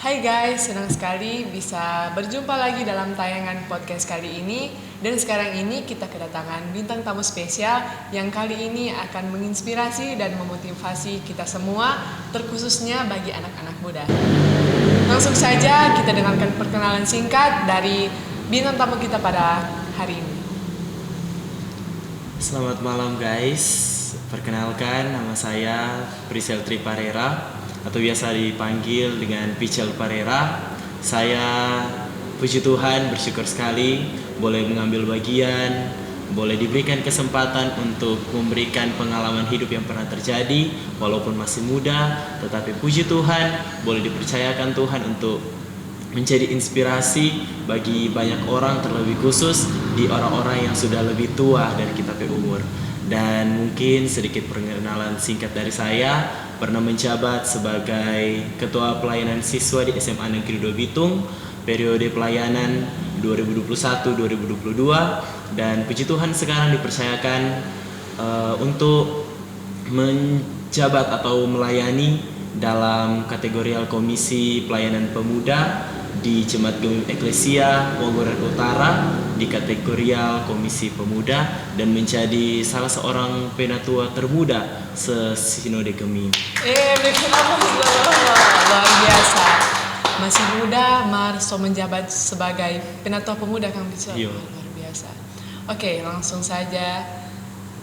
Hai guys, senang sekali bisa berjumpa lagi dalam tayangan podcast kali ini. Dan sekarang ini kita kedatangan bintang tamu spesial yang kali ini akan menginspirasi dan memotivasi kita semua, terkhususnya bagi anak-anak muda. Langsung saja kita dengarkan perkenalan singkat dari bintang tamu kita pada hari ini. Selamat malam guys, perkenalkan nama saya Prisel Triparera atau biasa dipanggil dengan Pichel Parera. Saya puji Tuhan bersyukur sekali boleh mengambil bagian, boleh diberikan kesempatan untuk memberikan pengalaman hidup yang pernah terjadi walaupun masih muda, tetapi puji Tuhan boleh dipercayakan Tuhan untuk menjadi inspirasi bagi banyak orang, terlebih khusus di orang-orang yang sudah lebih tua dari kita pe umur. Dan mungkin sedikit perkenalan singkat dari saya, pernah menjabat sebagai Ketua Pelayanan Siswa di SMA Negeri 2 Bitung periode pelayanan 2021-2022, dan puji Tuhan sekarang dipercayakan untuk menjabat atau melayani dalam kategorial Komisi Pelayanan Pemuda di Jemaat Gemim Eklesia Wongoran Utara di kategorial Komisi Pemuda dan menjadi salah seorang penatua termuda se-Sinode Gemim. Luar biasa. Masih muda, Marso menjabat sebagai penatua pemuda Kang Pichel. Iya. Luar biasa. Oke, langsung saja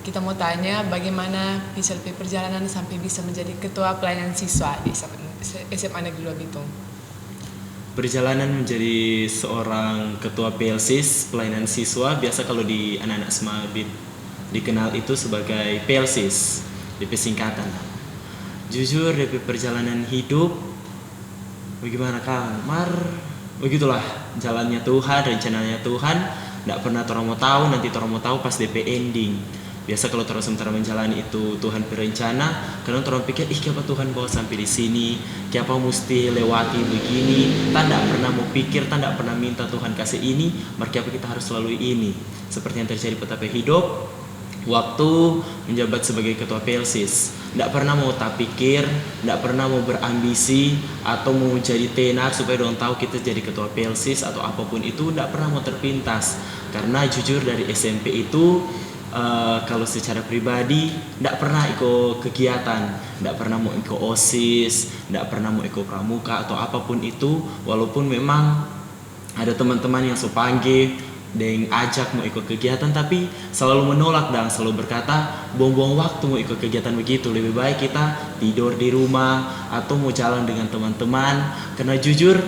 kita mau tanya bagaimana Pichel perjalanan sampai bisa menjadi ketua pelayanan siswa di SMA Negeri 2 Bitung. Perjalanan menjadi seorang ketua PLSIS pelayanan siswa, biasa kalau di anak-anak Smabit dikenal itu sebagai PLSIS, DP singkatan. Jujur DP perjalanan hidup bagaimana Kang? Begitulah jalannya Tuhan, rencananya Tuhan. Nggak pernah orang mau tahu, nanti orang mau tahu pas DP ending. Biasa kalau terus sementara menjalani itu Tuhan berencana, karena orang pikir kenapa Tuhan bawa sampai di sini, kenapa mesti lewati begini, tanda pernah mau pikir, tanda pernah minta Tuhan kasih ini, maka kita harus lalui ini. Seperti yang terjadi pada hidup waktu menjabat sebagai ketua PLSIS, tidak pernah mau tak pikir, tidak pernah mau berambisi atau mau jadi tenar supaya orang tahu kita jadi ketua PLSIS atau apapun itu, tidak pernah mau terpintas. Karena jujur dari SMP itu kalau secara pribadi tidak pernah ikut kegiatan, tidak pernah mau ikut OSIS, tidak pernah mau ikut pramuka atau apapun itu, walaupun memang ada teman-teman yang panggil dan ajak mau ikut kegiatan, tapi selalu menolak dan selalu berkata buang-buang waktu mau ikut kegiatan begitu, lebih baik kita tidur di rumah atau mau jalan dengan teman-teman, karena jujur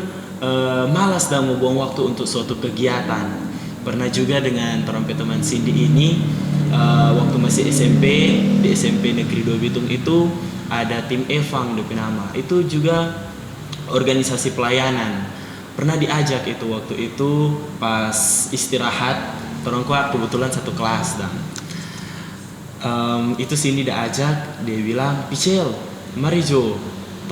malas dan mau buang waktu untuk suatu kegiatan. Pernah juga dengan teman Cindy ini, waktu masih SMP, di SMP Negeri 2 Bitung itu ada tim Evang DP nama. Itu juga organisasi pelayanan. Pernah diajak itu waktu itu pas istirahat, orang kuat kebetulan satu kelas dan itu Cindy diajak, dia bilang, "Pichel, mari Jo,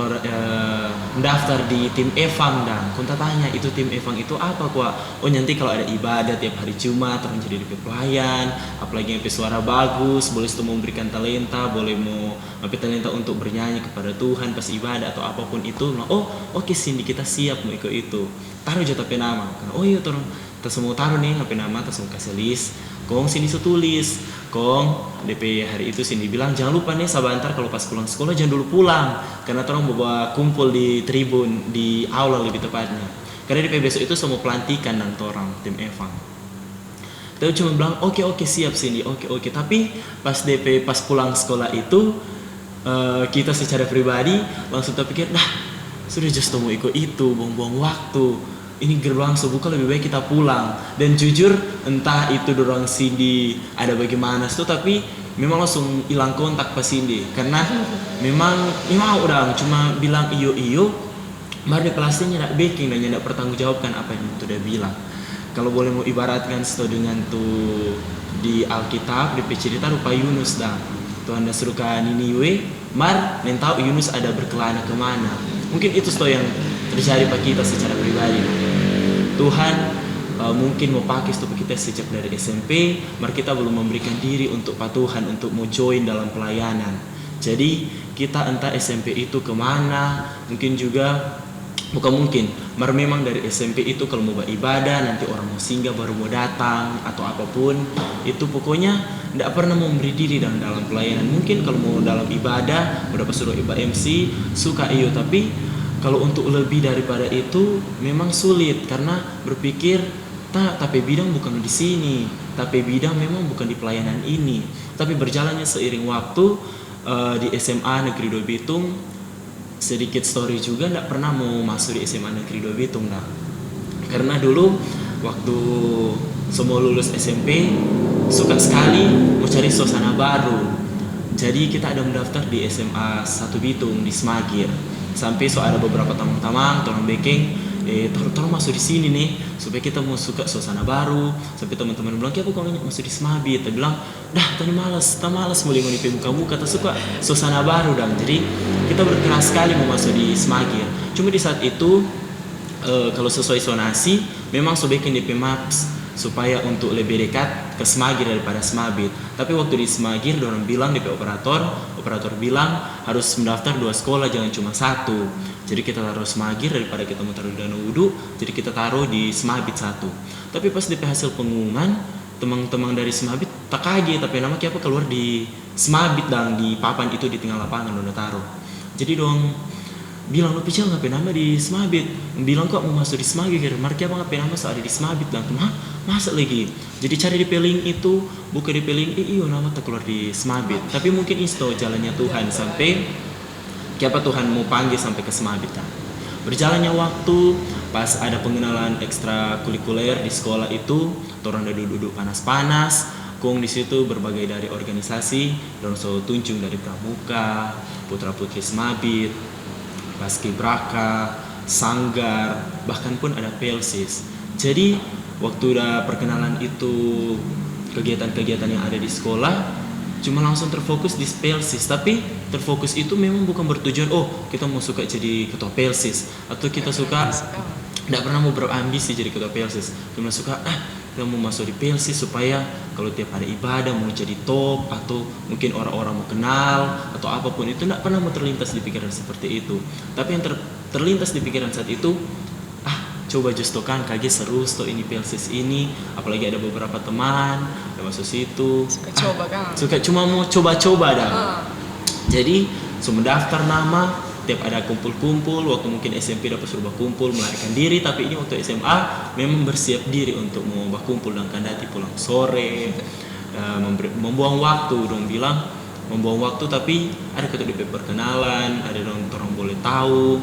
mendaftar di tim Evang dan kunta tanya itu tim Evang itu apa kuat? Oh nanti kalau ada ibadah tiap hari Jumat orang jadi DP pelayan, apalagi yang suara bagus, boleh itu memberikan talenta, boleh mau talenta untuk bernyanyi kepada Tuhan pas ibadah atau apapun itu." Oh oke Cindy, kita siap mau ikut itu, taruh aja tapi nama. Oh iya turun, kita semua taruh nih HP nama, kita semua kasih list. Kong Cindy tulis, Kong DP hari itu Cindy bilang jangan lupa nih sabantar kalau pas pulang sekolah jangan dulu pulang, karena orang bawa kumpul di tribun di aula lebih tepatnya, karena DP besok itu semua pelantikan dan orang tim Evang. Kita cuma bilang oke siap Cindy, oke. Tapi pas DP pas pulang sekolah itu kita secara pribadi langsung terpikir sudah just mau ikut itu, buang-buang waktu. Ini gerbang sebuka, lebih baik kita pulang. Dan jujur entah itu dorong Cindy ada bagaimana itu, tapi memang langsung hilang kontak pas Cindy, karena memang udah cuma bilang iyo mari kelasnya tidak baking dan tidak bertanggung jawabkan apa yang itu udah bilang. Kalau boleh mau ibaratkan itu dengan tuh di Alkitab di cerita rupa Yunus dah, Tuhan dah suruhkan Niniwe mar tahu Yunus ada berkelana kemana. Mungkin itu yang terjadi pada kita secara pribadi. Tuhan mungkin mau pakai stop kita sejak dari SMP, mari kita belum memberikan diri untuk Tuhan untuk mau join dalam pelayanan. Jadi kita entah SMP itu kemana, mungkin juga bukan mungkin, mar memang dari SMP itu kalau mau beribadah nanti orang mau singgah baru mau datang atau apapun itu pokoknya tidak pernah mau memberi diri dalam pelayanan. Mungkin kalau mau dalam ibadah udah pas suruh ibadah MC suka iyo, tapi kalau untuk lebih daripada itu memang sulit karena berpikir tapi bidang bukan di sini, tapi bidang memang bukan di pelayanan ini. Tapi berjalannya seiring waktu di SMA Negeri 2 Bitung, sedikit story juga tidak pernah mau masuk di SMA Negeri 2 Bitung nah. Karena dulu waktu semua lulus SMP suka sekali mau cari suasana baru. Jadi kita ada mendaftar di SMA 1 Bitung di Semagir. Sampai ada beberapa teman-teman tolong backing tolong masuk di sini nih supaya kita mau suka suasana baru. Sampai teman-teman bilang, "Kenapa kau masuk di Semabit?" Kita bilang, "Dah, tadi malas mulai ngoni muka-muka, kita suka suasana baru dan." Jadi kita berkeras sekali mau masuk di Semagir. Cuma di saat itu kalau sesuai sonasi memang bikin DP Maps supaya untuk lebih dekat ke Semagir daripada Semabit. Tapi waktu di Semagir orang bilang DP operator bilang harus mendaftar 2 sekolah, jangan cuma 1. Jadi kita taruh Semagir daripada kita mau taruh di Danau Udu, jadi kita taruh di Semabit 1. Tapi pas DP hasil pengumuman, teman-teman dari Semabit tak kaget, tapi nama apa keluar di Semabit dan di papan itu di tengah lapangan udah taruh. Jadi dong bilang, "Lo picel ngapain nama di Semabit?" Bilang, "Kok mau masuk di Semagir?" Markia apa ngapain nama soal di Semabit dan masa lagi. Jadi cari di peling itu, buka di peling, iyo nama tak keluar di Semabit. Tapi mungkin itu jalannya Tuhan sampai siapa Tuhan mau panggil sampai ke Semabit kan. Berjalannya waktu, pas ada pengenalan ekstrakurikuler di sekolah itu, orang udah duduk panas-panas, kong di situ berbagai dari organisasi, dan tunjung dari Pramuka, Putra-putri Semabit, Paskibraka, Sanggar, bahkan pun ada Pelsis. Jadi waktu udah perkenalan itu, kegiatan-kegiatan yang ada di sekolah cuma langsung terfokus di Pelsis. Tapi terfokus itu memang bukan bertujuan kita mau suka jadi ketua Pelsis atau kita suka tidak pernah mau berambisi jadi ketua Pelsis. Cuma suka kita mau masuk di Pelsis supaya kalau tiap ada ibadah mau jadi top, atau mungkin orang-orang mau kenal atau apapun itu. Tidak pernah mau terlintas di pikiran seperti itu. Tapi yang terlintas di pikiran saat itu, coba justokan kaget seru sto ini Pelsis ini, apalagi ada beberapa teman yang masuk situ. Suka coba kan? Suka cuma mau coba-coba dah. Jadi semua daftar nama, tiap ada kumpul-kumpul. Waktu mungkin SMP dapat suruh kumpul melarikan diri, tapi ini waktu SMA memang bersiap diri untuk mau kumpul dan kandati pulang sore, membuang waktu. Dong bilang membuang waktu, tapi ada ketua DP perkenalan, ada orang boleh tahu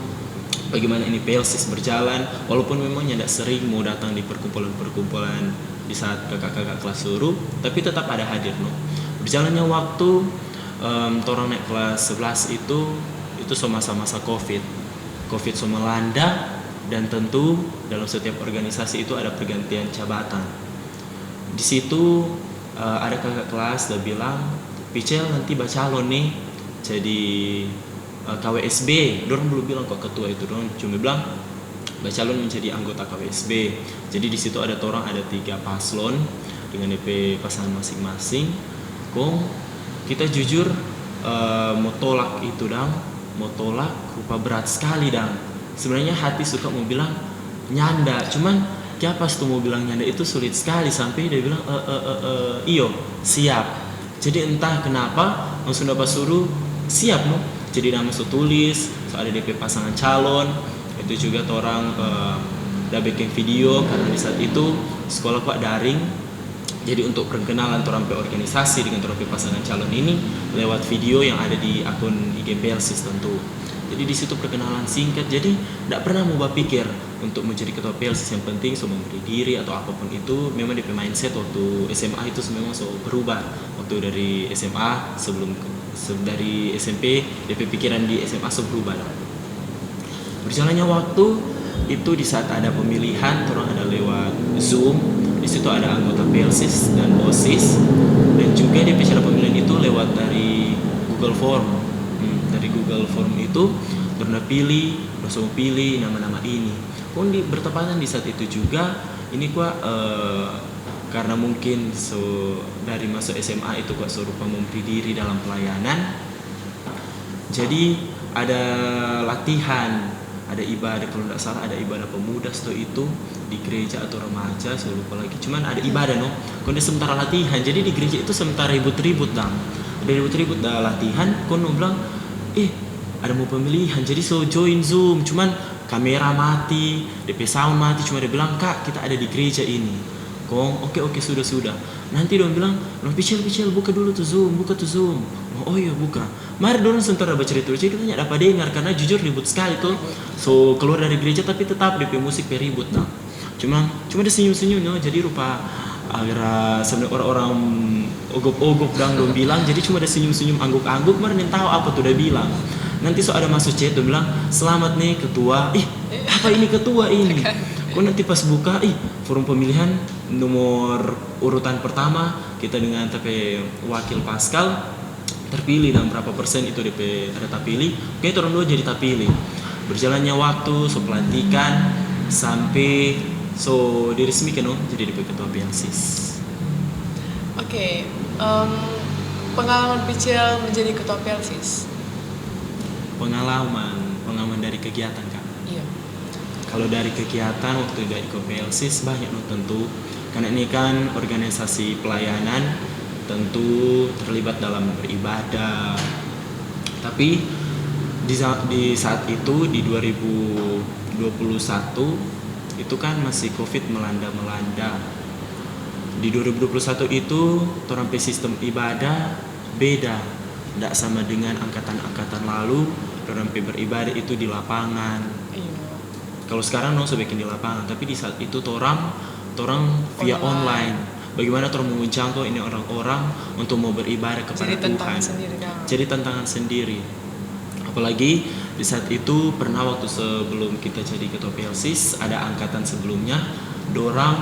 bagaimana ini Pelsis berjalan, walaupun memang tidak sering mau datang di perkumpulan-perkumpulan di saat kakak-kakak kelas suruh, tapi tetap ada hadir no. Berjalannya waktu, orang naik kelas 11 itu masa-masa COVID melanda, dan tentu dalam setiap organisasi itu ada pergantian jabatan. Di situ ada kakak kelas udah bilang, "Picel nanti calon nih jadi KWSB." Dorong belum bilang kok ketua itu, dorong cuma bilang calon menjadi anggota KWSB. Jadi di situ ada 3 paslon dengan DP pasangan masing-masing. Kita jujur mau tolak itu mau tolak rupa berat sekali sebenarnya hati suka mau bilang nyanda, cuman pas tuh mau bilang nyanda itu sulit sekali sampai dia bilang iyo siap. Jadi entah kenapa langsung dapat suruh siap no. Jadi nama tulis, ada DP pasangan calon, itu juga orang udah bikin video karena di saat itu sekolah Pak daring. Jadi untuk perkenalan orang organisasi dengan orang pasangan calon ini lewat video yang ada di akun IG Pelsis tentu. Jadi di situ perkenalan singkat. Jadi tidak pernah mau berpikir untuk menjadi ketua Pelsis. Yang penting memberi diri atau apapun itu. Memang DP mindset waktu SMA itu memang berubah. Waktu dari SMA dari SMP, DP pikiran di SMA berubah. Berjalannya waktu itu di saat ada pemilihan, orang ada lewat Zoom. Di situ ada anggota Pelsis dan OSIS, dan juga DP cara pemilihan itu lewat dari Google Form. Dari Google Form itu pernah langsung pilih nama-nama ini. Bertepatan di saat itu juga ini karena mungkin dari masuk SMA itu serupa memberi diri dalam pelayanan. Jadi ada latihan ada ibadah, kalau tidak salah ada ibadah pemuda setelah itu di gereja atau remaja, saya lupa lagi. Cuman ada ibadah no, kalau sementara latihan. Jadi di gereja itu sementara ribut-ribut dong, ada ribut-ribut dah latihan. Kono bilang, ada mau pemilihan, jadi so join Zoom. Cuman kamera mati, DP sound mati. Cuma dia bilang, kak kita ada di gereja ini. Kong, oke sudah. Nanti dia bilang, no Pichel buka dulu tuh Zoom. Oh iya buka. Mari dorang sementara bercerita, kita tidak dapat dengar karena jujur ribut sekali tuh. So keluar dari gereja tapi tetap DP musik ribut nah. Cuma dia senyum no. Jadi rupa agar sebenarnya orang-orang ogop-ogop dong bilang. Jadi cuma ada senyum angguk-angguk. Mari tahu apa tuh udah bilang. Nanti so ada masuk chat dia bilang, selamat nih ketua. Apa ini ketua ini? Kok nanti pas buka, forum pemilihan nomor urutan pertama kita dengan TP wakil Pascal terpilih dan berapa persen itu DP ada terpilih. Oke, orang dua jadi terpilih. Berjalannya waktu, so pelantikan sampai so diresmikan jadi DP ketua PLSIS. Oke, pengalaman Pichel menjadi ketua PLSIS. Pengalaman dari kegiatan kak. Iya. Kalau dari kegiatan waktu dari PLSIS banyak tentu, karena ini kan organisasi pelayanan, tentu terlibat dalam beribadah. Tapi di saat itu di 2021 itu kan masih COVID melanda. Di 2021 itu orang sistem ibadah beda, tidak sama dengan angkatan-angkatan lalu. Orang beribadah itu di lapangan. Iya. Kalau sekarang sebaiknya di lapangan, tapi di saat itu orang via online. Bagaimana orang mau menjangkau ini orang-orang untuk mau beribadah kepada Tuhan. Jadi tantangan sendiri. Apalagi di saat itu pernah waktu sebelum kita jadi ketua PLSIS ada angkatan sebelumnya, dorang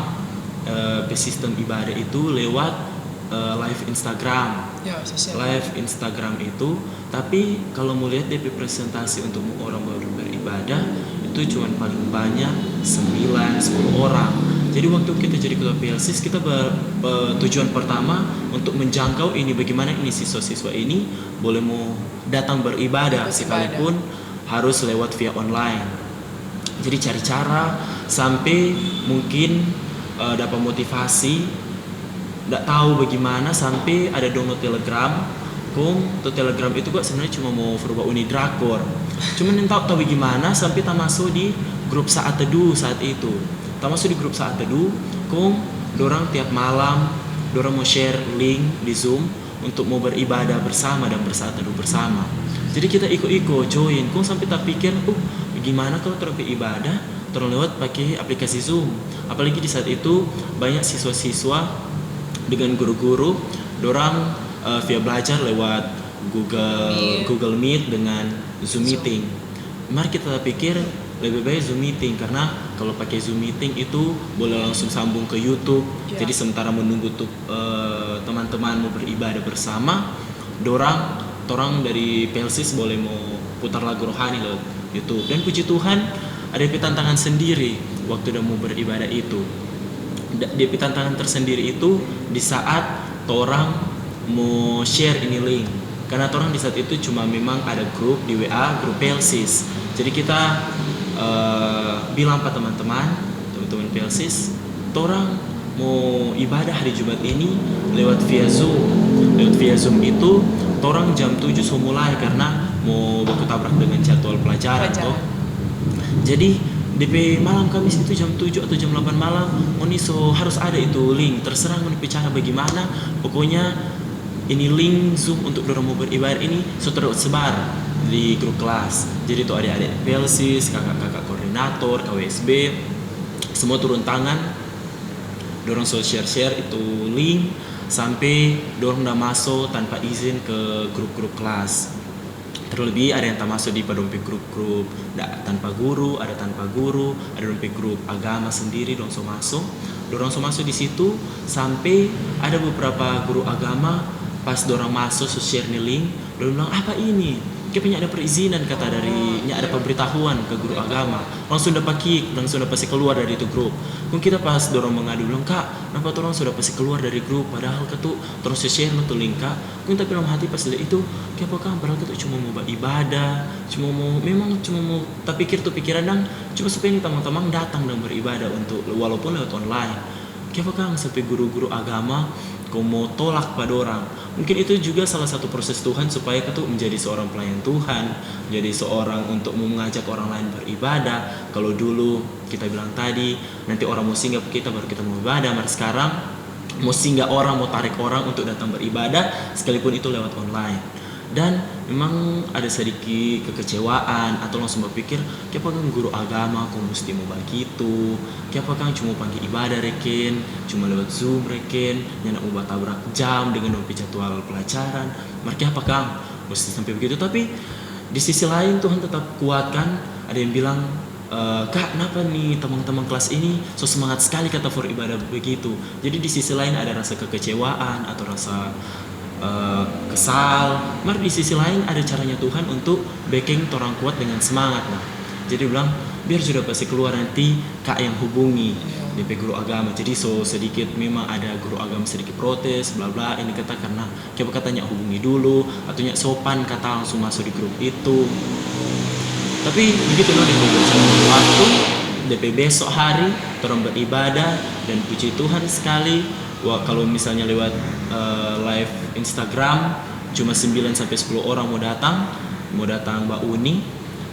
sistem ibadah itu lewat live Instagram. Ya, live Instagram itu, tapi kalau mau lihat DP presentasi untuk orang baru beribadah itu cuma paling banyak 9-10 orang. Jadi waktu kita jadi ketua PLSIS kita tujuan pertama untuk menjangkau ini bagaimana ini siswa-siswa ini boleh mau datang beribadah sekalipun harus lewat via online. Jadi cari cara sampai mungkin dapat motivasi, tidak tahu bagaimana sampai ada download Telegram. Telegram itu kok sebenarnya cuma mau berubah Unidrakor. Cuman yang tahu bagaimana sampai tak masuk di grup saat teduh saat itu. Masuk di grup saat teduh, dorang tiap malam dorang mau share link di Zoom untuk mau beribadah bersama dan bersaat teduh bersama. Jadi kita ikut join, sampai tak pikir, gimana kalau terus beribadah terus lewat pakai aplikasi Zoom. Apalagi di saat itu banyak siswa-siswa dengan guru-guru, dorang via belajar lewat Google Meet dengan Zoom Meeting. Mari kita pikir lebih baik Zoom Meeting, karena kalau pakai Zoom Meeting itu boleh langsung sambung ke YouTube. Jadi sementara menunggu teman-teman mau beribadah bersama, dorang dari PLSIS boleh mau putar lagu rohani lewat YouTube. Dan puji Tuhan ada tantangan sendiri waktu udah mau beribadah itu. DP tantangan tersendiri itu di saat orang mau share ini link, karena orang di saat itu cuma memang ada grup di WA, grup PLSIS. Jadi kita bilang ke teman-teman PLSIS, orang mau ibadah hari Jumat ini lewat via Zoom itu orang jam 7 so mulai karena mau baku tabrak dengan jadwal pelajaran. Jadi DP malam Kamis itu jam 7 atau jam 8 malam so harus ada itu link, terserah mau bicara bagaimana, pokoknya ini link Zoom untuk dorang mau beribadah ini tersebar di grup kelas. Jadi itu adik-adik PLSIS, kakak-kakak koordinator, KWSB, semua turun tangan, dorang share itu link sampai dorang udah masuk tanpa izin ke grup-grup kelas. Terlebih ada yang tak masuk di dompe grup-grup tanpa guru, ada tanpa guru, ada dompe grup agama sendiri, dorang masuk di situ sampai ada beberapa guru agama pas dorang masuk share nih link, dorang bilang apa ini? punya ada perizinan kata dari ada pemberitahuan ke guru agama, langsung dapat pasti keluar dari itu grup. Kun kita pas dorong mengadu bilang, kak kenapa orang sudah pasti keluar dari grup, padahal ketu terus share nutu link kak. Kun tapi dalam hati pas lihat itu kenapa kak, padahal ketu cuma mau beribadah, cuma mau tapi pikir tuh pikiran dang cuma supaya ini teman-teman datang dan beribadah untuk walaupun lewat online. Kenapa kak sampai guru-guru agama kau mau tolak pada orang? Mungkin itu juga salah satu proses Tuhan supaya kita menjadi seorang pelayan Tuhan, jadi seorang untuk mengajak orang lain beribadah. Kalau dulu kita bilang tadi nanti orang mau singgah kita baru kita mau beribadah, mari sekarang mau singgah orang, mau tarik orang untuk datang beribadah sekalipun itu lewat online. Dan memang ada sedikit kekecewaan atau langsung berpikir kenapa kan guru agama kok mesti mau begitu, kenapa kan cuma panggil ibadah reken cuma lewat Zoom reken yang mau tabrak jam dengan jadwal pelajaran, mari apa kang mesti sampai begitu. Tapi di sisi lain Tuhan tetap kuatkan. Ada yang bilang kak kenapa nih teman-teman kelas ini so semangat sekali kata for ibadah begitu. Jadi di sisi lain ada rasa kekecewaan atau rasa kesal, mari di sisi lain ada caranya Tuhan untuk backing orang kuat dengan semangat. Nah, jadi bilang biar sudah pasti keluar nanti kak yang hubungi DP guru agama. Jadi so sedikit memang ada guru agama sedikit protes bla bla ini kata karena coba katanya hubungi dulu atau nyak sopan kata langsung masuk di grup itu. Tapi begitu loh DP waktu DP besok hari orang beribadah dan puji Tuhan sekali. Wah, kalau misalnya lewat live Instagram cuma 9-10 orang mau datang Mbak Uni.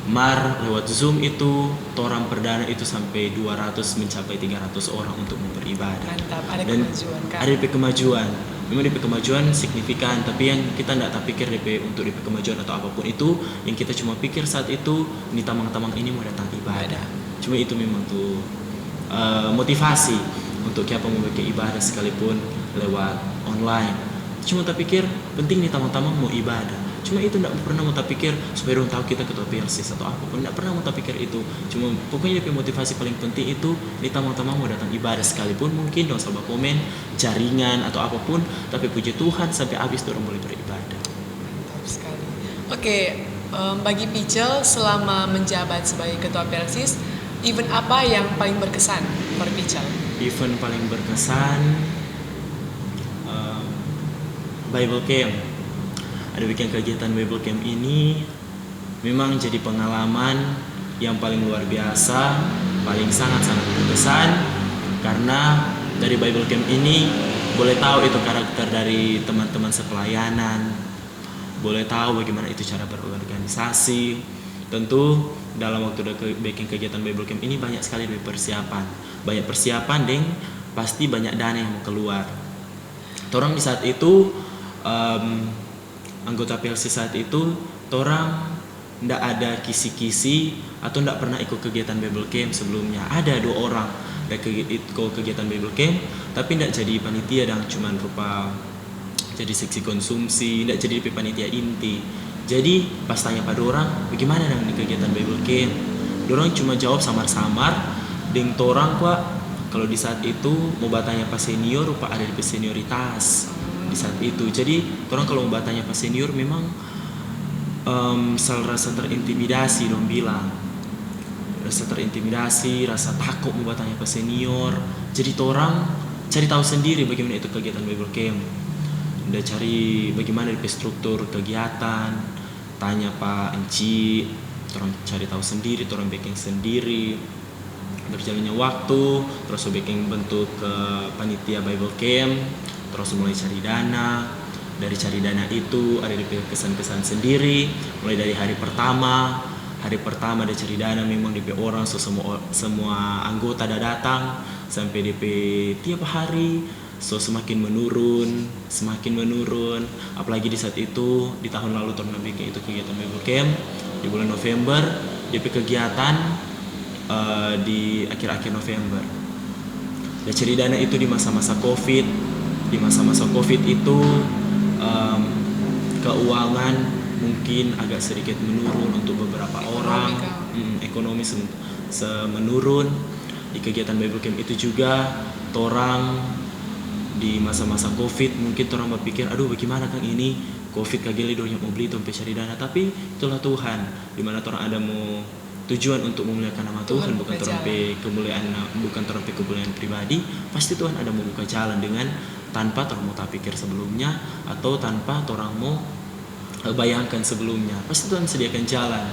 Mar lewat Zoom itu torang perdana itu sampai 200 mencapai 300 orang untuk beribadah. Mantap, ada dan kemajuan kan? Ada DP kemajuan. Memang DP kemajuan signifikan, tapi yang kita tidak tak pikir DP untuk DP kemajuan atau apapun itu, yang kita cuma pikir saat itu ini tamang-tamang ini mau datang ibadah. Cuma itu memang tuh motivasi untuk siapa mau bikin ibadah sekalipun lewat online. Cuma tak pikir penting nih teman-teman mau ibadah. Cuma itu tidak pernah mau tak pikir supaya orang tahu kita ketua PLC atau apapun. Tidak pernah mau tak pikir itu. Cuma pokoknya DP motivasi paling penting itu nih teman-teman mau datang ibadah sekalipun mungkin dong sabar komen jaringan atau apapun. Tapi puji Tuhan sampai habis orang boleh beribadah. Mantap sekali. Oke, bagi Pichel selama menjabat sebagai ketua PLC, event apa yang paling berkesan for Pichel? Event paling berkesan Bible Camp. Ada bikin kegiatan Bible Camp ini memang jadi pengalaman yang paling luar biasa, paling sangat-sangat berkesan karena dari Bible Camp ini boleh tahu itu karakter dari teman-teman sepelayanan, boleh tahu bagaimana itu cara berorganisasi. Tentu dalam waktu bikin kegiatan Bible Camp ini banyak sekali banyak persiapan deng pasti banyak dana yang mau keluar. Torang di saat itu anggota PLC saat itu torang ndak ada kisi-kisi atau ndak pernah ikut kegiatan Bible Camp sebelumnya. Ada 2 orang yang ikut kegiatan Bible Camp tapi ndak jadi panitia dan cuman rupa jadi seksi konsumsi, ndak jadi panitia inti. Jadi pas tanya pada orang bagaimana dengan di kegiatan Bible Camp, orang cuma jawab samar-samar deng torang kuat. Kalau di saat itu mau bertanya pas senior rupa ada di senioritas di saat itu. Jadi orang kalau mau bertanya pas senior memang rasa terintimidasi dong bilang. Rasa terintimidasi, rasa takut mau bertanya pas senior. Jadi orang cari tahu sendiri bagaimana itu kegiatan Bible Camp. Udah cari bagaimana di struktur kegiatan, tanya Pak Enci, orang cari tahu sendiri, orang bikin sendiri. Berjalannya waktu, terus bikin bentuk ke panitia Bible Camp, terus mulai cari dana. Dari cari dana itu ada kesan-kesan sendiri. Mulai dari hari pertama dia cari dana memang DP orang, so semua anggota ada datang sampai DP tiap hari. So semakin menurun, apalagi di saat itu di tahun lalu tahun bikin itu kegiatan Bible Camp di bulan November, DP kegiatan di akhir-akhir November. Dan cari dana itu di masa-masa Covid. Di masa-masa Covid itu keuangan mungkin agak sedikit menurun untuk beberapa orang, ekonomi menurun. Di kegiatan Bible Camp itu juga torang di masa-masa Covid mungkin orang berpikir aduh bagaimana Kang ini Covid kageli dorang mau beli tompe cari dana, tapi itulah Tuhan di mana orang ada mau tujuan untuk memuliakan nama Tuhan, bukan terompe kemuliaan, bukan terompe kemuliaan pribadi. Pasti Tuhan ada mau buka jalan dengan tanpa orang mau tak pikir sebelumnya atau tanpa orang mau bayangkan sebelumnya. Pasti Tuhan sediakan jalan.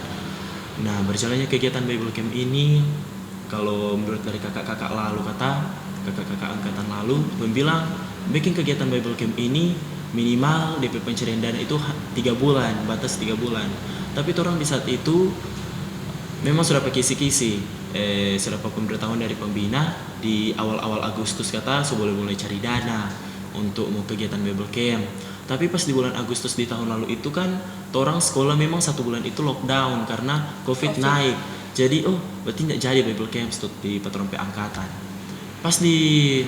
Nah, berjalannya kegiatan Bible Camp ini, kalau menurut dari kakak-kakak angkatan lalu bilang bikin kegiatan Bible Camp ini minimal DP pencarian dana itu 3 bulan, batas 3 bulan. Tapi orang di saat itu memang sudah pakai kisi-kisi, sudah pemberitahuan dari pembina di awal-awal Agustus kata boleh mulai cari dana untuk mau kegiatan Bible Camp. Tapi pas di bulan Agustus di tahun lalu itu kan orang sekolah memang 1 bulan itu lockdown karena COVID naik. Jadi berarti tidak jadi Bible Camp di Patrompe Angkatan. Pas di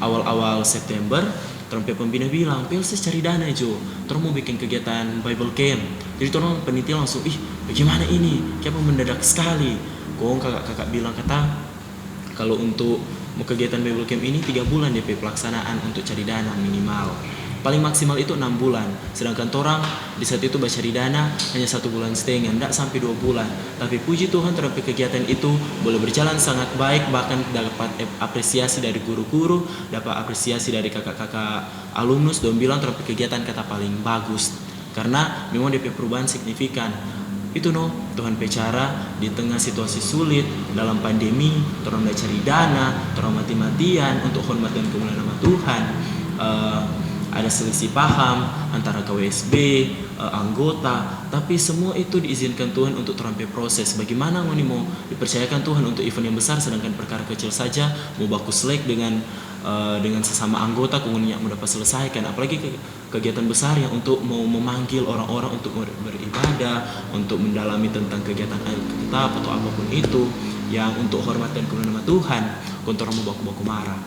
awal-awal September, Trompe pembina bilang, PLC cari dana Jo, terus mau bikin kegiatan Bible Camp. Jadi orang penitia langsung, bagaimana ini? Kenapa mendadak sekali? Kakak bilang kalau untuk mau kegiatan Bible Camp ini 3 bulan DP pelaksanaan untuk cari dana minimal. Paling maksimal itu 6 bulan. Sedangkan orang di saat itu cari dana hanya 1,5 bulan, tidak sampai 2 bulan. Tapi puji Tuhan terhadap kegiatan itu boleh berjalan sangat baik, bahkan dapat apresiasi dari guru-guru, dapat apresiasi dari kakak-kakak alumnus, dan bilang terhadap kegiatan kata paling bagus. Karena memang DP perubahan signifikan. Itu Tuhan bicara di tengah situasi sulit dalam pandemi, orang cari dana, orang mati-matian untuk hormat dan kemuliaan nama Tuhan. Ada selisih paham antara KWSB, anggota, tapi semua itu diizinkan Tuhan untuk terampai proses. Bagaimana mau dipercayakan Tuhan untuk event yang besar, sedangkan perkara kecil saja mau baku selek dengan sesama anggota kemudian mau dapat selesaikan. Apalagi kegiatan besar yang untuk mau memanggil orang-orang untuk beribadah, untuk mendalami tentang kegiatan Alkitab atau apapun itu yang untuk hormat dan kemuliaan nama Tuhan, kontor mau baku-baku marah.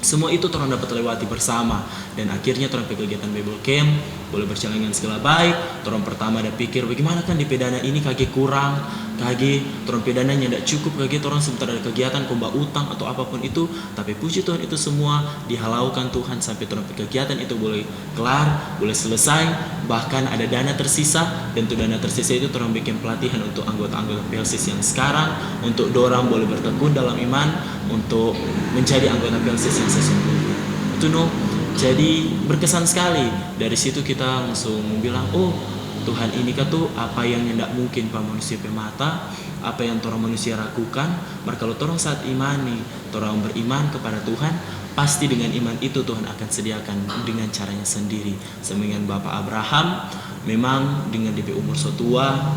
Semua itu orang dapat lewati bersama, dan akhirnya orang kegiatan Bible Camp boleh berjalan dengan segala baik. Orang pertama ada pikir bagaimana kan di pedana ini kage kurang, orang pedananya tidak cukup, orang sebentar ada kegiatan komba utang atau apapun itu. Tapi puji Tuhan itu semua dihalaukan Tuhan sampai orang kegiatan itu boleh kelar, boleh selesai, bahkan ada dana tersisa, dan itu dana tersisa itu orang bikin pelatihan untuk anggota-anggota PLCS yang sekarang untuk dorang boleh bertekun dalam iman untuk menjadi anggota PLCS yang sesungguhnya. Itu jadi berkesan sekali. Dari situ kita langsung bilang, Tuhan ini tuh apa yang tidak mungkin pak manusia pemata, apa yang orang manusia ragukan. Maka kalau orang saat imani, orang beriman kepada Tuhan, pasti dengan iman itu Tuhan akan sediakan dengan caranya sendiri. Semengen Bapak Abraham, memang dengan DP umur so tua,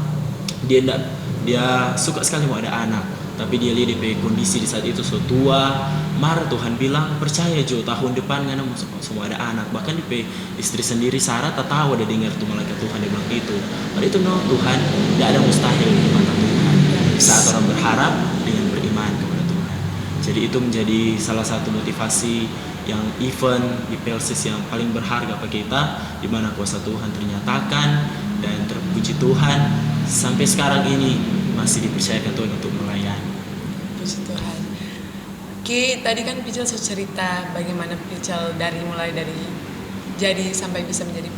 dia suka sekali mau ada anak, tapi dia lihat DP kondisi di saat itu so tua. Tuhan bilang percaya Jo, tahun depan ngana semua ada anak. Bahkan DP istri sendiri Sarah tak tahu ada dengar tuh malaikat Tuhan dia bilang itu. Pada itu Tuhan tidak ada mustahil di mata Tuhan saat orang berharap dengan beriman kepada Tuhan. Jadi itu menjadi salah satu motivasi yang event di PLCS yang paling berharga bagi kita, di mana kuasa Tuhan ternyatakan dan terpuji Tuhan sampai sekarang ini masih dipercayakan Tuhan untuk melayani. Puji Tuhan. Oke, tadi kan Pichel cerita bagaimana Pichel mulai dari jadi sampai bisa menjadi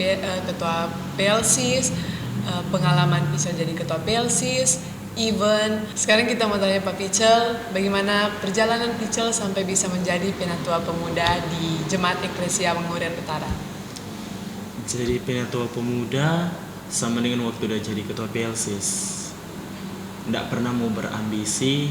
ketua PLCS, pengalaman Pichel jadi ketua PLCS, event. Sekarang kita mau tanya Pak Pichel, bagaimana perjalanan Pichel sampai bisa menjadi penatua pemuda di Jemaat Eklesia Mangurian Utara? Jadi penatua pemuda sama dengan waktu udah jadi ketua PLCS. Tidak pernah mau berambisi,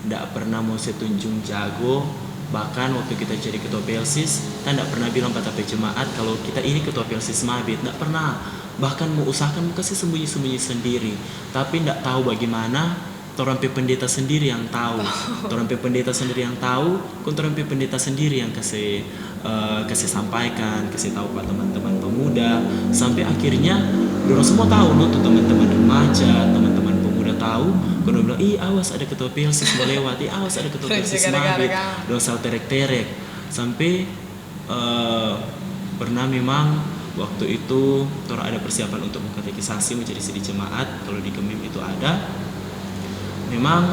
tidak pernah mau setunjung jago. Bahkan waktu kita jadi ketua PLCS, kita tidak pernah bilang pada jemaat kalau kita ini ketua PLCS Mabit, tidak pernah. Bahkan mau usahakan mau kasih sembunyi-sembunyi sendiri, tapi tidak tahu bagaimana. Orang pendeta sendiri yang tahu, orang pendeta sendiri yang tahu, orang pendeta sendiri yang kasih sampaikan, kasih tahu pada teman-teman pemuda, sampai akhirnya orang semua tahu, tuh teman-teman remaja, teman-teman pemuda tahu. Kalau bilang, awas ada ketua PLCS mau lewat, awas ada ketua PLCS Mabit, dong sal terek-terek. Sampai pernah memang waktu itu orang ada persiapan untuk mengkatekisasi menjadi sidi jemaat. Kalau di Kemim itu ada. Memang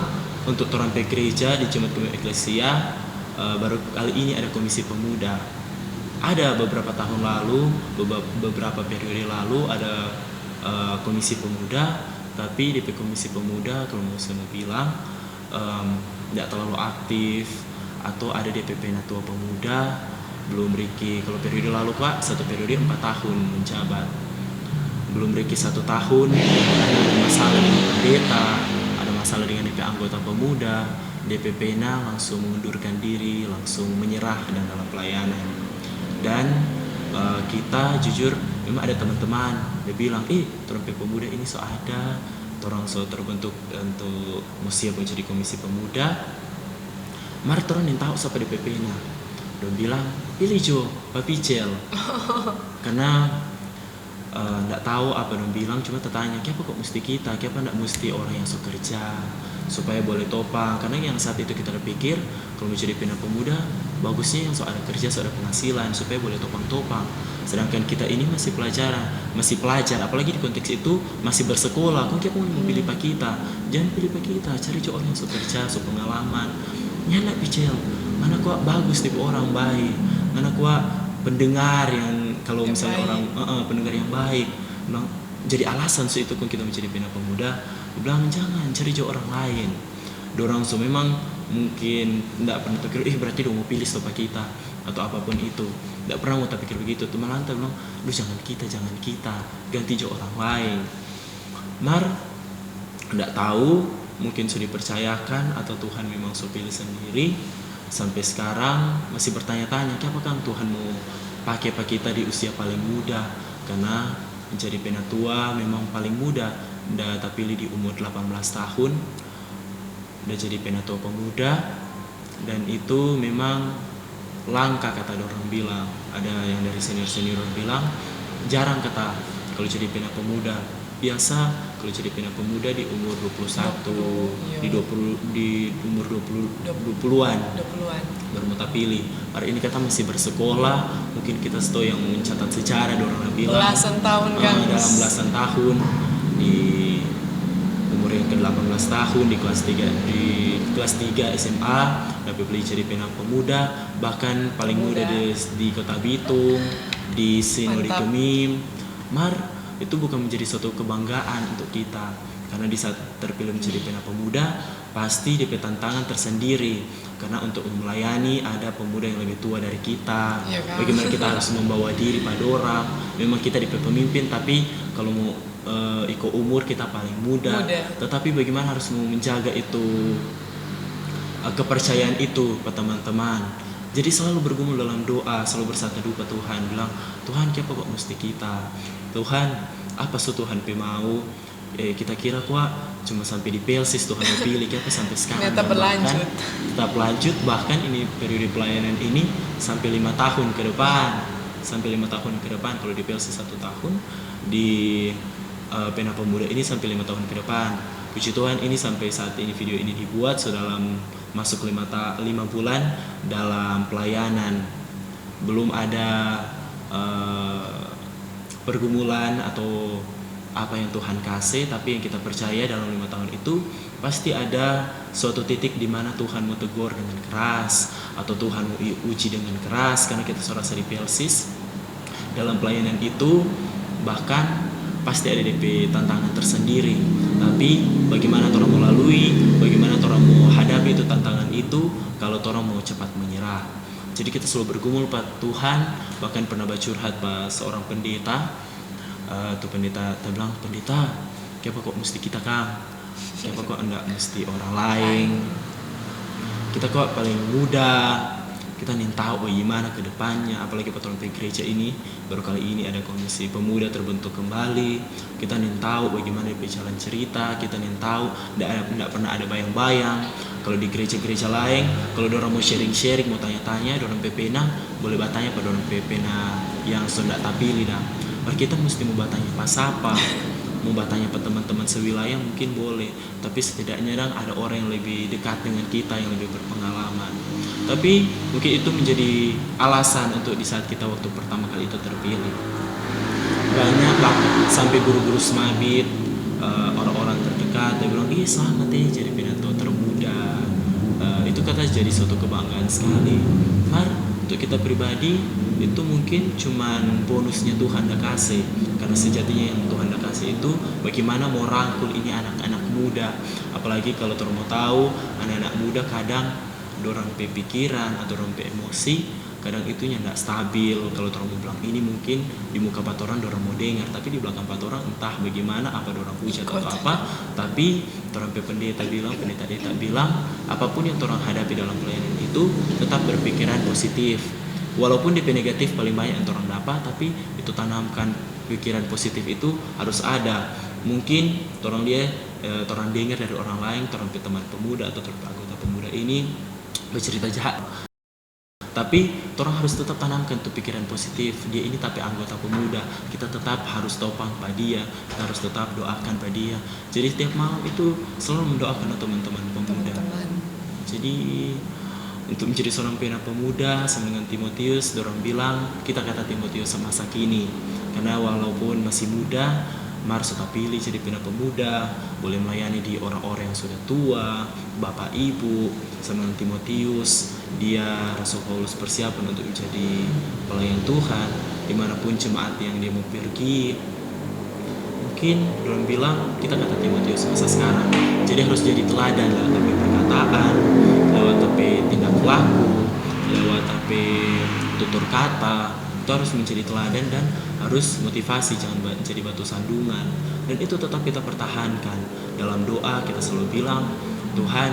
untuk orang gereja di Jemaat Kemim Eklesia baru kali ini ada komisi pemuda. ada beberapa tahun lalu, beberapa periode lalu ada komisi pemuda, tapi DP komisi pemuda kalau mau saya bilang tidak terlalu aktif, atau ada DPP Natua Pemuda belum Riki. Kalau periode lalu Pak, satu periode 4 tahun menjabat, belum Riki 1 tahun, ada masalah dengan pendeta, ada masalah dengan DP anggota pemuda, DPP-nya langsung mengundurkan diri, langsung menyerah dan dalam pelayanan. Dan kita jujur memang ada teman-teman dia bilang, orang pemuda ini so ada, orang so terbentuk untuk musia menjadi komisi pemuda. Mari orang yang tahu siapa DPP-nya. Dia bilang, pilih Jo, Papi Cel. Karena nggak tahu apa dia bilang, cuma tertanya, kenapa kok mesti kita, kenapa nggak mesti orang yang so kerja supaya boleh topang. Karena yang saat itu kita berpikir kalau menjadi pimpinan pemuda bagusnya yang so ada kerja, so ada penghasilan supaya boleh topang-topang. Sedangkan kita ini masih pelajar, apalagi di konteks itu masih bersekolah. Kok kita mau pilih Pak kita? Jangan pilih Pak kita, cari orang yang so kerja, so pengalaman. Nyala Picel, mana kuat bagus tipe orang baik, mana kuat pendengar yang kalau misalnya baik. Orang pendengar yang baik, bilang jadi alasan itu kalau kita menjadi pimpinan pemuda, bilang jangan cari orang lain. Dorang so memang mungkin tidak pernah terpikir, berarti dong mau pilih stop kita atau apapun itu, tidak pernah mau terpikir begitu. Tuh malah bilang, jangan kita, ganti orang lain. Mar, tidak tahu. Mungkin sudah dipercayakan atau Tuhan memang so pilih sendiri. Sampai sekarang masih bertanya-tanya, kenapa kan Tuhan mau pakai kita di usia paling muda? Karena menjadi penatua memang paling muda. Udah terpilih di umur 18 tahun. Udah jadi penatua pemuda. Dan itu memang langka kata orang bilang. Ada yang dari senior-senior bilang, jarang kata kalau jadi penatua pemuda. Biasa kalau jadi pimpinan pemuda di umur 21, di umur 20-an baru mau pilih. Hari ini kita masih bersekolah, mungkin kita yang mencatat sejarah orang bilang belasan tahun kan. Dalam belasan tahun di umur yang ke-18 tahun di kelas 3 SMA dapat pilih jadi pimpinan pemuda, bahkan paling muda di Kota Bitung, di Sino di Kemim. Itu bukan menjadi suatu kebanggaan untuk kita, karena di saat terpilih menjadi pimpinan pemuda pasti DP tantangan tersendiri, karena untuk melayani ada pemuda yang lebih tua dari kita, bagaimana kita harus membawa diri pada orang. Memang kita DP pemimpin, tapi kalau mau ikut umur kita paling muda. Tetapi bagaimana harus menjaga itu kepercayaan itu ke teman-teman. Jadi selalu bergumul dalam doa, selalu bersatu duka Tuhan, bilang Tuhan kenapa kok mesti kita, Tuhan apa Tuhan mau, kita kira kok cuma sampai di PLSIS Tuhan mau pilih, kenapa sampai sekarang tetap berlanjut, bahkan ini periode pelayanan ini sampai 5 tahun ke depan, kalau di PLSIS 1 tahun, di Pena Pemuda ini sampai 5 tahun ke depan. Puji Tuhan ini sampai saat ini video ini dibuat sudah dalam masuk 5 bulan dalam pelayanan, belum ada pergumulan atau apa yang Tuhan kasih, tapi yang kita percaya dalam 5 tahun itu pasti ada suatu titik di mana Tuhan mau tegur dengan keras atau Tuhan mau uji dengan keras, karena kita serasa di PLSIS dalam pelayanan itu bahkan pasti ada DP tantangan tersendiri. Tapi bagaimana orang mau lalui, bagaimana orang mau hadapi itu tantangan itu kalau orang mau cepat menyerah. Jadi kita selalu bergumul Pak Tuhan, bahkan pernah bercurhat Pak seorang pendeta. Tuh pendeta bilang, pendeta, kenapa kok mesti kita Kang? Kenapa kok enggak mesti orang lain? Kita kok paling muda, kita nih tahu gimana ke depannya, apalagi patron gereja ini baru kali ini ada komisi pemuda terbentuk kembali. Kita nih tahu bagaimana berjalan cerita, kita nih tahu enggak pernah ada bayang-bayang. Kalau di gereja-gereja lain, kalau orang mau sharing-sharing, mau tanya-tanya, orang PP-na boleh bertanya pada orang PP-na yang sudah tak pilih dah. Kita mesti mau bertanya pas apa, mau bertanya pada teman-teman sewilayah mungkin boleh, tapi setidaknya ada orang yang lebih dekat dengan kita, yang lebih berpengalaman. Tapi mungkin itu menjadi alasan untuk di saat kita waktu pertama kali itu terpilih. Banyak lah sampai guru-guru semabit, orang-orang terdekat dia bilang, selamat ya jadi penatua termuda. Itu kata jadi suatu kebanggaan sekali. Untuk kita pribadi itu mungkin cuman bonusnya Tuhan dah kasih, karena sejatinya yang Tuhan dah kasih itu bagaimana mau rangkul ini anak-anak muda. Apalagi kalau orang mau tahu anak-anak muda kadang dorang pe pikiran atau dorang pe emosi kadang itunya tidak stabil. Kalau orang mau bilang ini mungkin di muka patoran dorang mau dengar, tapi di belakang patoran entah bagaimana, apa dorang hujat atau apa. Tapi orang pe pendeta bilang apapun yang orang hadapi dalam pelayanan itu tetap berpikiran positif. Walaupun DP negatif paling banyak yang orang dapat, tapi itu tanamkan pikiran positif itu harus ada. Mungkin orang dengar dari orang lain, orang pe teman pemuda atau anggota pemuda ini bercerita jahat, tapi orang harus tetap tanamkan tuh pikiran positif. Dia ini tapi anggota pemuda, kita tetap harus topang pada dia, kita harus tetap doakan pada dia. Jadi setiap malam itu selalu mendoakan teman-teman pemuda. Jadi untuk menjadi seorang pena pemuda sama dengan Timotius, dorang bilang kita kata Timotius semasa kini, karena walaupun masih muda, mari kita pilih jadi pena pemuda, boleh melayani di orang-orang yang sudah tua, bapak ibu. Sama dengan Timotius, dia Rasul Paulus persiapan untuk menjadi pelayan Tuhan dimanapun jemaat yang dia mau pergi. Mungkin dorang bilang kita kata Timotius masa sekarang, jadi harus jadi teladan lah, tapi perkataan, lewat tapi tindak laku, lewat tapi tutur kata, itu harus menjadi teladan dan harus motivasi, jangan jadi batu sandungan. Dan itu tetap kita pertahankan dalam doa. Kita selalu bilang Tuhan,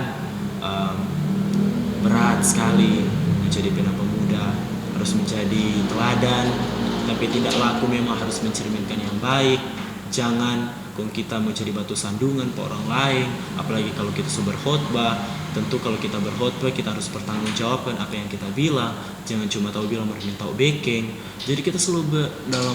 berat sekali menjadi pena pemuda, harus menjadi teladan, tapi tidak laku memang harus mencerminkan yang baik. Jangan kalau kita mau jadi batu sandungan ke orang lain, apalagi kalau kita berkhotbah. Tentu kalau kita berkhotbah kita harus bertanggungjawabkan apa yang kita bilang. Jangan cuma tahu bilang tahu backing. Jadi kita selalu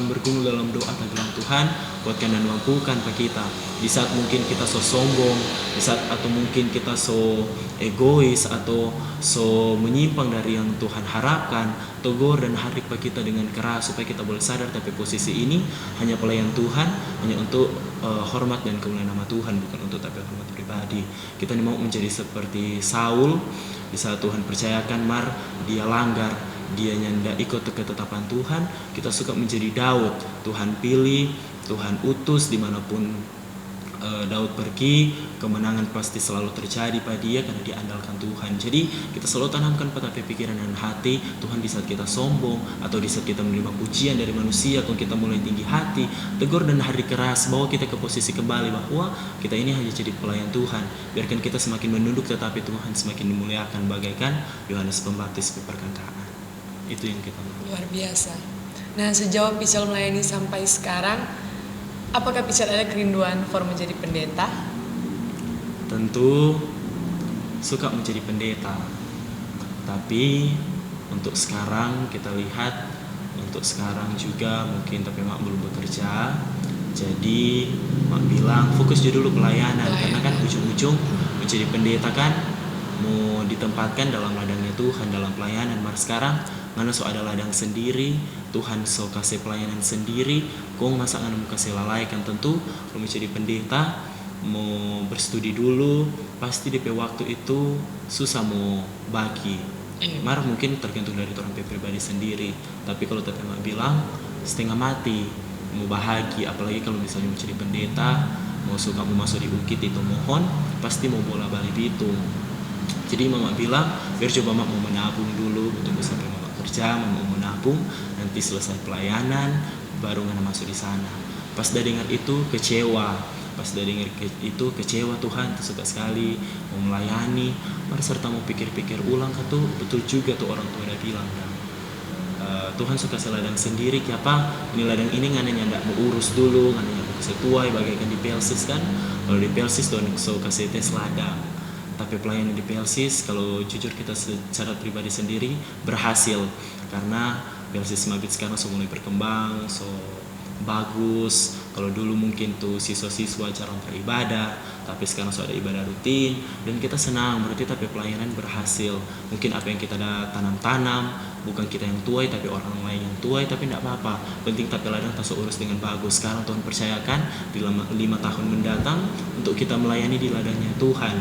bergumul dalam doa dan bilang Tuhan kuatkan dan mampukan kita. Di saat mungkin kita so sombong, di saat atau mungkin kita so egois atau so menyimpang dari yang Tuhan harapkan, tegur dan harik kita dengan keras supaya kita boleh sadar tapi posisi ini hanya pelayan Tuhan, hanya untuk hormat dan kemuliaan nama Tuhan, bukan untuk tapi hormat pribadi. Kita ini mau menjadi seperti Saul, di saat Tuhan percayakan dia langgar, dia nyanda ikut ketetapan Tuhan. Kita suka menjadi Daud, Tuhan pilih, Tuhan utus dimanapun Daud pergi, kemenangan pasti selalu terjadi pada dia karena dia andalkan Tuhan. Jadi kita selalu tanamkan pada pikiran dan hati Tuhan. Di saat kita sombong atau di saat kita menerima pujian dari manusia, kalau kita mulai tinggi hati, tegur dan hari keras, bawa kita ke posisi kembali bahwa kita ini hanya jadi pelayan Tuhan. Biarkan kita semakin menunduk tetapi Tuhan semakin dimuliakan, bagaikan Yohanes Pembaptis perkataan. Itu yang kita mau. Luar biasa. Nah, sejauh Pical melayani sampai sekarang, apakah Pical ada kerinduan for menjadi pendeta? Tentu suka menjadi pendeta, tapi untuk sekarang kita lihat, untuk sekarang juga mungkin tapi mak belum bekerja. Jadi mak bilang fokus dulu pelayanan. Karena kan ujung-ujung menjadi pendeta kan mau ditempatkan dalam ladangnya Tuhan dalam pelayanan. Mar sekarang mana so ada ladang sendiri, Tuhan so kasih pelayanan sendiri, kong masa ngana mau kasih lalaikan. Tentu kalau menjadi pendeta mau berstudi dulu, pasti DP waktu itu susah mau bagi. Mar mungkin tergantung dari orang pribadi sendiri. Tapi kalau teteh mak bilang setengah mati mau bahagia, apalagi kalau misalnya mau jadi pendeta, mau suka mau masuk di bukit itu mohon, pasti mau bola balik itu. Jadi mama bilang biar coba mak mau menabung dulu, tunggu sampai mama kerja, mau menabung, nanti selesai pelayanan baru ngana masuk di sana. Pas dah dengar itu kecewa, Tuhan suka sekali mau melayani, mari serta mau pikir-pikir ulang kan tuh betul juga tuh orang tua udah bilang Tuhan suka seladang sendiri, siapa ini ladang ini ngana ndak mau urus dulu, ngana mau kasih tuai bagaikan di Pelsis kan. Kalau di Pelsis don so kasih tes ladang. Tapi pelayanan di Pelsis kalau jujur kita secara pribadi sendiri berhasil, karena Pelsis Mabit sekarang so mulai berkembang, so bagus. Kalau dulu mungkin tuh siswa-siswa jarang beribadah, tapi sekarang so ada ibadah rutin dan kita senang, berarti tapi pelayanan berhasil. Mungkin apa yang kita tanam bukan kita yang tuai tapi orang lain yang tuai, tapi tidak apa-apa, penting tapi ladang tak urus dengan bagus. Sekarang Tuhan percayakan di 5 tahun mendatang untuk kita melayani di ladangnya Tuhan,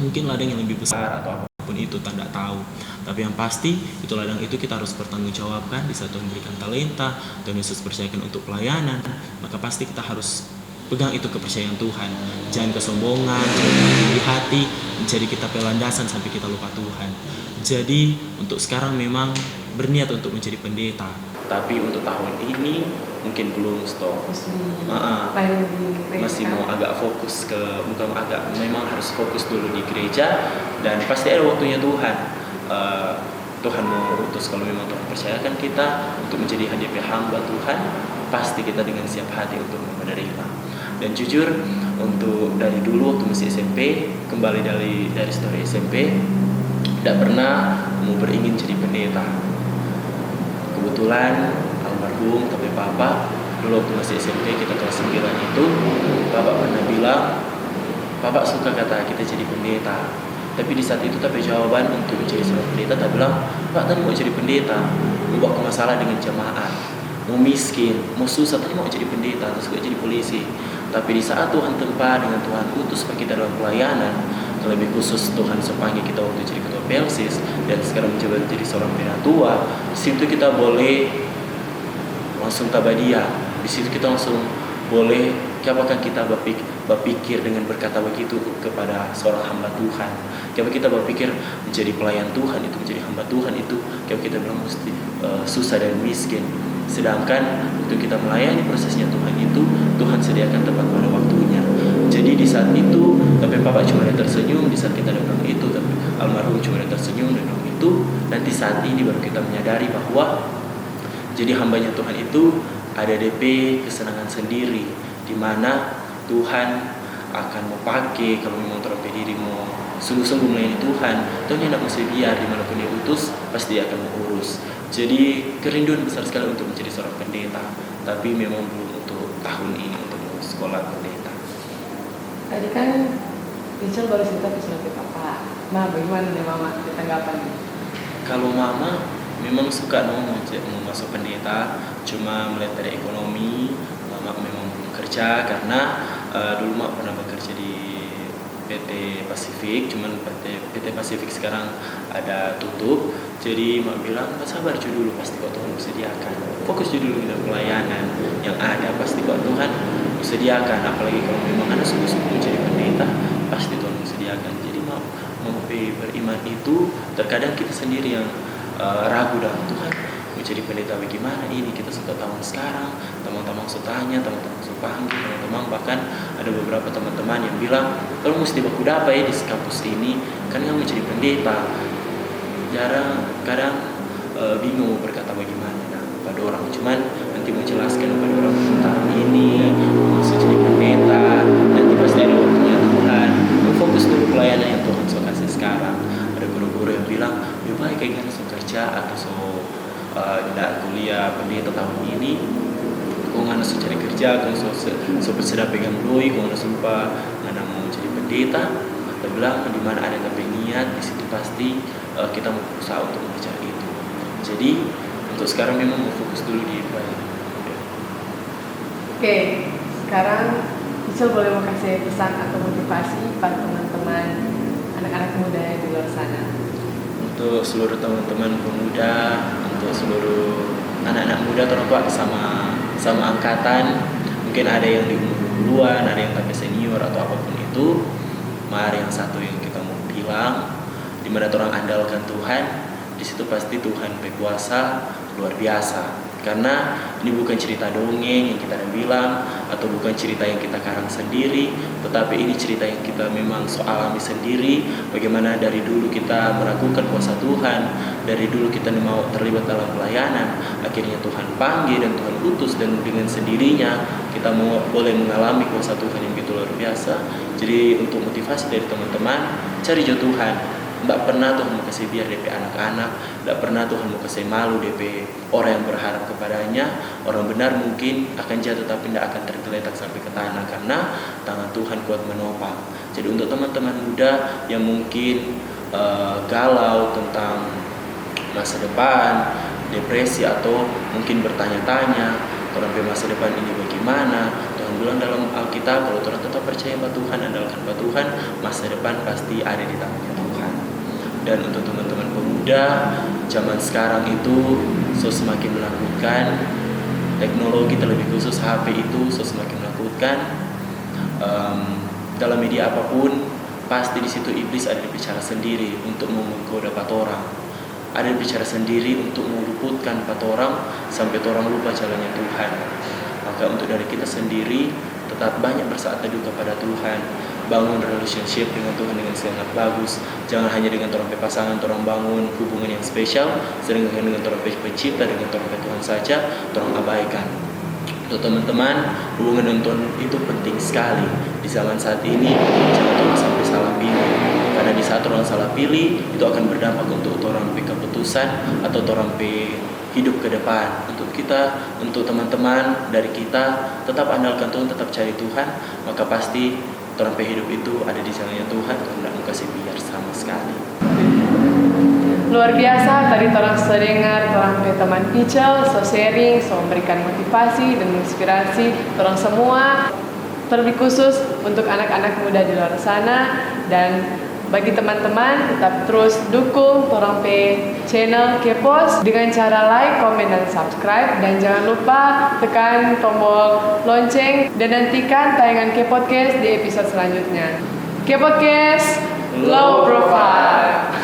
mungkin ladang yang lebih besar atau apa pun itu tanda tahu. Tapi yang pasti itu ladang itu kita harus pertanggungjawabkan. Di saat Tuhan berikan talenta, Tuhan Yesus percayakan untuk pelayanan, maka pasti kita harus pegang itu kepercayaan Tuhan. Jangan kesombongan, jangan tinggi hati menjadi kita pelandasan sampai kita lupa Tuhan. Jadi untuk sekarang memang berniat untuk menjadi pendeta, tapi untuk tahun ini mungkin belum stop. Masih mau agak fokus ke, bukan agak, memang harus fokus dulu di gereja, dan pasti ada waktunya Tuhan. Tuhan mau utus, kalau memang Tuhan percayakan kita untuk menjadi HDP hamba Tuhan, pasti kita dengan siap hati untuk menerima. Dan jujur, untuk dari dulu waktu masih SMP, kembali dari story SMP, tidak pernah mau beringin jadi pendeta. Kebetulan almarhum tapi papa dulu waktu masih SMP, kita kelas 9 itu, bapak pernah bilang, bapak suka kata kita jadi pendeta. Tapi di saat itu tapi jawaban untuk menjadi seorang pendeta, tak bilang, Pak tadi mau jadi pendeta, mau bawa masalah dengan jemaat, mau miskin, mau susah, tadi mau jadi pendeta, terus juga jadi polisi. Tapi di saat Tuhan tempa dengan Tuhan utus kita dalam pelayanan, terlebih khusus Tuhan sepanggil kita waktu jadi ketua Pelsis dan sekarang mencoba jadi seorang penatua, di situ kita boleh langsung tabadia. Di situ kita langsung boleh, apakah kita berpikir dengan berkata begitu kepada seorang hamba Tuhan? Kalau kita berpikir menjadi pelayan Tuhan itu, menjadi hamba Tuhan itu, kalau kita bilang mesti susah dan miskin. Sedangkan untuk kita melayani prosesnya Tuhan itu, Tuhan sediakan tepat pada waktunya. Jadi di saat itu, tapi Papa cuma tersenyum di saat kita dengar itu, tapi almarhum cuma tersenyum dengar itu. Nanti saat ini baru kita menyadari bahwa jadi hambanya Tuhan itu ada DP kesenangan sendiri, di mana Tuhan akan mau pakai kalau memang terlalu diri mau sungguh-sungguh melayani Tuhan. Tuhan tidak mesti biar dimanapun dia utus pasti dia akan mengurus. Jadi kerinduan besar sekali untuk menjadi seorang pendeta, tapi memang belum untuk tahun ini untuk sekolah pendeta. Tadi kan Rachel baru cerita ke papa. Nah, bagaimana nih mama tanggapan? Kalau mama memang suka mau masuk pendeta, cuma melihat dari ekonomi, mama memang belum kerja karena dulu mak pernah bekerja di PT Pasifik, cuman PT Pasifik sekarang ada tutup. Jadi mak bilang, sabar dulu, pasti kok Tuhan sediakan. Fokus dulu di pelayanan yang ada, pasti kok Tuhan sediakan. Apalagi kalau memang ada sungguh-sungguh jadi pendeta, pasti Tuhan sediakan. Jadi mau beriman itu terkadang kita sendiri yang ragu dalam Tuhan menjadi pendeta bagaimana ini. Kita sudah tahun sekarang, teman-teman tanya, teman-teman panggil, teman-teman bahkan ada beberapa teman-teman yang bilang, kalau mesti baku dapat ya di kampus ini, kan kamu menjadi pendeta. Kadang bingung berkata bagaimana pada orang, cuman nanti menjelaskan kepada orang tentang ini maksud jadi pendeta, nanti pasti ada waktunya Tuhan. Fokus dulu pelayanan yang Tuhan suka kasih sekarang. Ada guru-guru yang bilang lebih baik kayak langsung kerja atau tidak kuliah pendeta tahun ini. Kau nggak langsung cari kerja, kau so bersedia pegang doi, kau nggak sumpah nggak mau jadi pendeta. Kita bilang di mana ada tapi niat, di situ pasti kita mau berusaha untuk mengejar itu. Jadi untuk sekarang memang mau fokus dulu di pelayanan. Oke, sekarang Rachel boleh mau kasih pesan atau motivasi pada teman-teman anak-anak muda di luar sana. Untuk seluruh teman-teman pemuda, untuk seluruh anak-anak muda terutama sama angkatan, mungkin ada yang di umur duluan, ada yang tapi senior atau apapun itu, mari yang satu yang kita mau bilang, di mana orang andalkan Tuhan, di situ pasti Tuhan berkuasa luar biasa. Karena ini bukan cerita dongeng yang kita bilang, atau bukan cerita yang kita karang sendiri, tetapi ini cerita yang kita memang alami sendiri. Bagaimana dari dulu kita meragukan kuasa Tuhan, dari dulu kita mau terlibat dalam pelayanan, akhirnya Tuhan panggil dan Tuhan utus, dan dengan sendirinya kita boleh mengalami kuasa Tuhan yang begitu luar biasa. Jadi untuk motivasi dari teman-teman, cari jo Tuhan. Tidak pernah Tuhan mau kasih biar DP anak-anak, tidak pernah Tuhan mau kasih malu DP orang yang berharap kepadanya. Orang benar mungkin akan jatuh tapi tidak akan tergeletak sampai ke tanah, karena tangan Tuhan kuat menopang. Jadi untuk teman-teman muda yang mungkin galau tentang masa depan, depresi, atau mungkin bertanya-tanya tentang masa depan ini bagaimana, Tuhan bilang dalam Alkitab, kalau orang tetap percaya pada Tuhan, andalkan pada Tuhan, masa depan pasti ada di tangan Tuhan. Dan untuk teman-teman pemuda, zaman sekarang itu semakin menakutkan. Teknologi terlebih khusus HP itu semakin menakutkan. Dalam media apapun, pasti di situ iblis ada bicara sendiri untuk menggoda orang. Ada bicara sendiri untuk meluputkan orang sampai orang lupa jalannya Tuhan. Maka untuk dari kita sendiri tetap banyak bersaat teduh kepada Tuhan, bangun relationship dengan Tuhan dengan sangat bagus. Jangan hanya dengan orang pasangan, orang bangun hubungan yang spesial, sedangkan dengan orang pencipta, dengan orang Tuhan saja, orang abaikan. Untuk teman-teman, hubungan dengan Tuhan itu penting sekali di zaman saat ini. Jangan orang sampai salah pilih, karena di saat orang salah pilih itu akan berdampak untuk orang keputusan atau orang hidup ke depan. Untuk kita, untuk teman-teman dari kita, tetap andalkan Tuhan, tetap cari Tuhan, maka pasti orang hidup itu ada di jalannya Tuhan. Tuhan tidak mau kasih biar sama sekali. Luar biasa, tadi orang sudah dengar orang teman Pichel, so sharing, so memberikan motivasi dan inspirasi orang semua, terlebih khusus untuk anak-anak muda di luar sana. Dan bagi teman-teman, tetap terus dukung orang channel Kepos dengan cara like, komen, dan subscribe. Dan jangan lupa tekan tombol lonceng dan nantikan tayangan Kepodcast di episode selanjutnya. Kepodcast Low Profile.